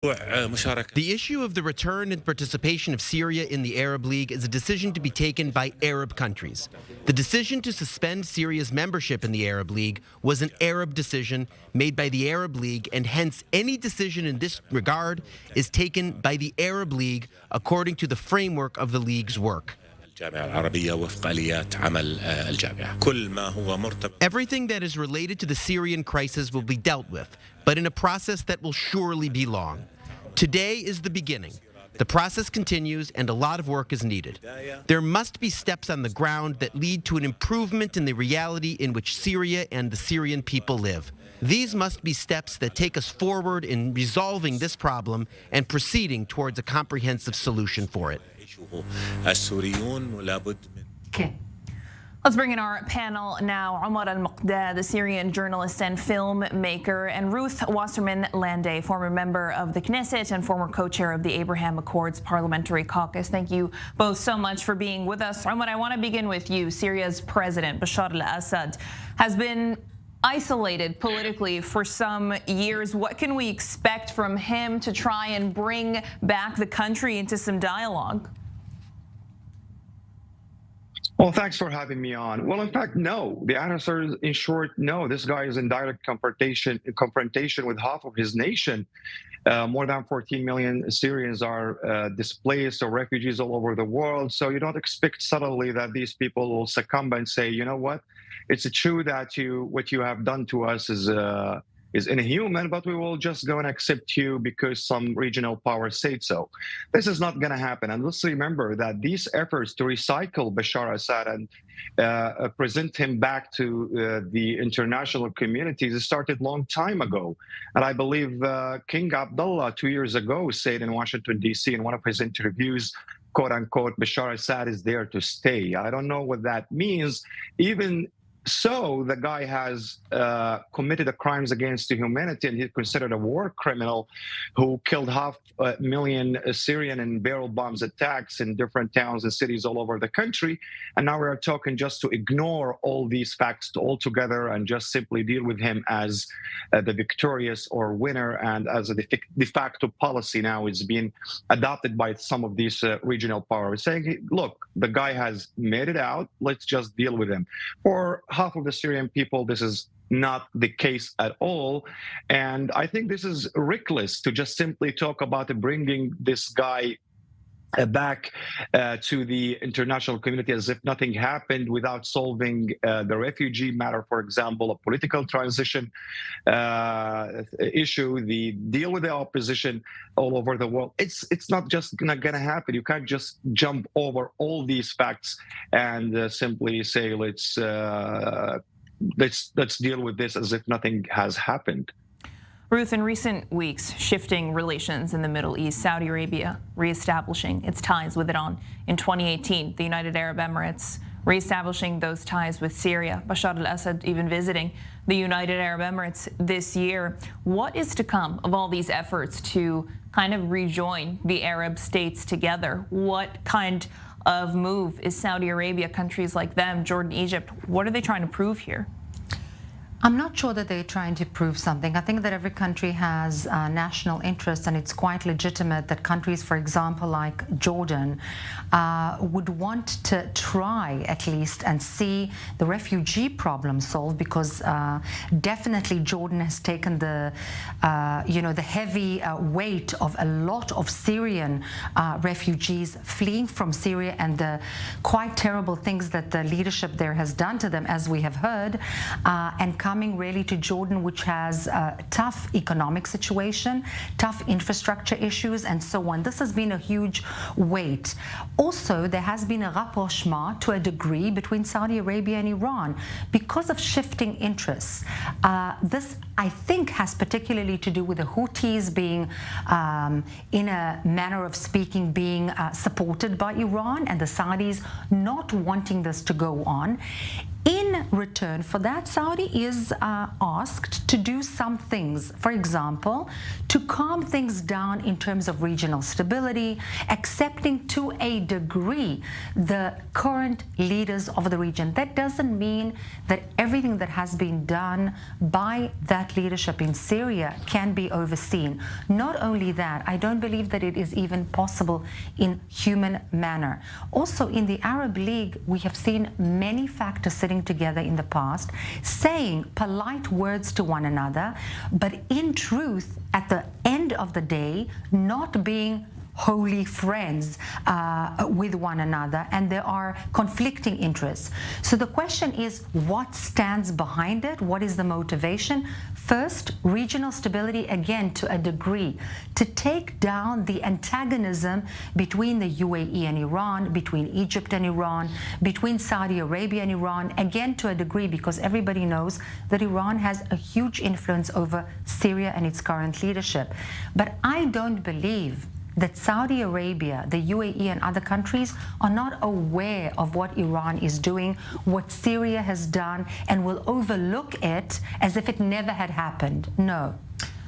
The issue of the return and participation of Syria in the Arab League is a decision to be taken by Arab countries. The decision to suspend Syria's membership in the Arab League was an Arab decision made by the Arab League, and hence any decision in this regard is taken by the Arab League according to the framework of the League's work. Everything that is related to the Syrian crisis will be dealt with, but in a process that will surely be long. Today is the beginning. The process continues and a lot of work is needed. There must be steps on the ground that lead to an improvement in the reality in which Syria and the Syrian people live. These must be steps that take us forward in resolving this problem and proceeding towards a comprehensive solution for it. Okay. Let's bring in our panel now. Omar al-Muqdad, the Syrian journalist and filmmaker, and Ruth Wasserman-Lande, former member of the Knesset and former co-chair of the Abraham Accords Parliamentary Caucus. Thank you both so much for being with us. Omar, I want to begin with you. Syria's president, Bashar al-Assad, has been isolated politically for some years. What can we expect from him to try and bring back the country into some dialogue? Well, thanks for having me on. Well, in fact, no. The answer is, in short, no. This guy is in direct confrontation with half of his nation. More than 14 million Syrians are displaced or refugees all over the world. So you don't expect suddenly that these people will succumb and say, you know what, it's true that what you have done to us is inhuman, but we will just go and accept you because some regional power said so. This is not going to happen. And let's remember that these efforts to recycle Bashar Assad and present him back to the international communities started a long time ago. And I believe King Abdullah 2 years ago said in Washington, D.C. in one of his interviews, quote unquote, Bashar Assad is there to stay. I don't know what that means. Even so, the guy has committed crimes against humanity, and he's considered a war criminal who killed 500,000 Syrian in barrel bombs attacks in different towns and cities all over the country. And now we are talking just to ignore all these facts altogether and just simply deal with him as the victorious or winner, and as a de facto policy now is being adopted by some of these regional powers, saying, look, the guy has made it out, let's just deal with him. For half of the Syrian people, this is not the case at all. And I think this is reckless to just simply talk about bringing this guy back to the international community as if nothing happened without solving the refugee matter, for example, a political transition issue, the deal with the opposition all over the world. It's not just not going to happen. You can't just jump over all these facts and simply say let's deal with this as if nothing has happened. Ruth, in recent weeks, shifting relations in the Middle East, Saudi Arabia reestablishing its ties with Iran. In 2018, the United Arab Emirates reestablishing those ties with Syria. Bashar al-Assad even visiting the United Arab Emirates this year. What is to come of all these efforts to kind of rejoin the Arab states together? What kind of move is Saudi Arabia, countries like them, Jordan, Egypt, what are they trying to prove here? I'm not sure that they're trying to prove something. I think that every country has national interests, and it's quite legitimate that countries, for example, like Jordan, would want to try at least and see the refugee problem solved, because definitely Jordan has taken the the heavy weight of a lot of Syrian refugees fleeing from Syria and the quite terrible things that the leadership there has done to them, as we have heard, and coming really to Jordan, which has a tough economic situation, tough infrastructure issues, and so on. This has been a huge weight. Also, there has been a rapprochement to a degree between Saudi Arabia and Iran because of shifting interests. This, I think, has particularly to do with the Houthis being, in a manner of speaking, being supported by Iran, and the Saudis not wanting this to go on. In return for that, Saudi is asked to do some things. For example, to calm things down in terms of regional stability, accepting to a degree the current leaders of the region. That doesn't mean that everything that has been done by that leadership in Syria can be overseen. Not only that, I don't believe that it is even possible in human manner. Also, in the Arab League, we have seen many factors sitting together in the past, saying polite words to one another, but in truth, at the end of the day, not being holy friends with one another, and there are conflicting interests. So the question is, what stands behind it? What is the motivation? First, regional stability, again, to a degree, to take down the antagonism between the UAE and Iran, between Egypt and Iran, between Saudi Arabia and Iran, again, to a degree, because everybody knows that Iran has a huge influence over Syria and its current leadership. But I don't believe that Saudi Arabia, the UAE, and other countries are not aware of what Iran is doing, what Syria has done, and will overlook it as if it never had happened. No.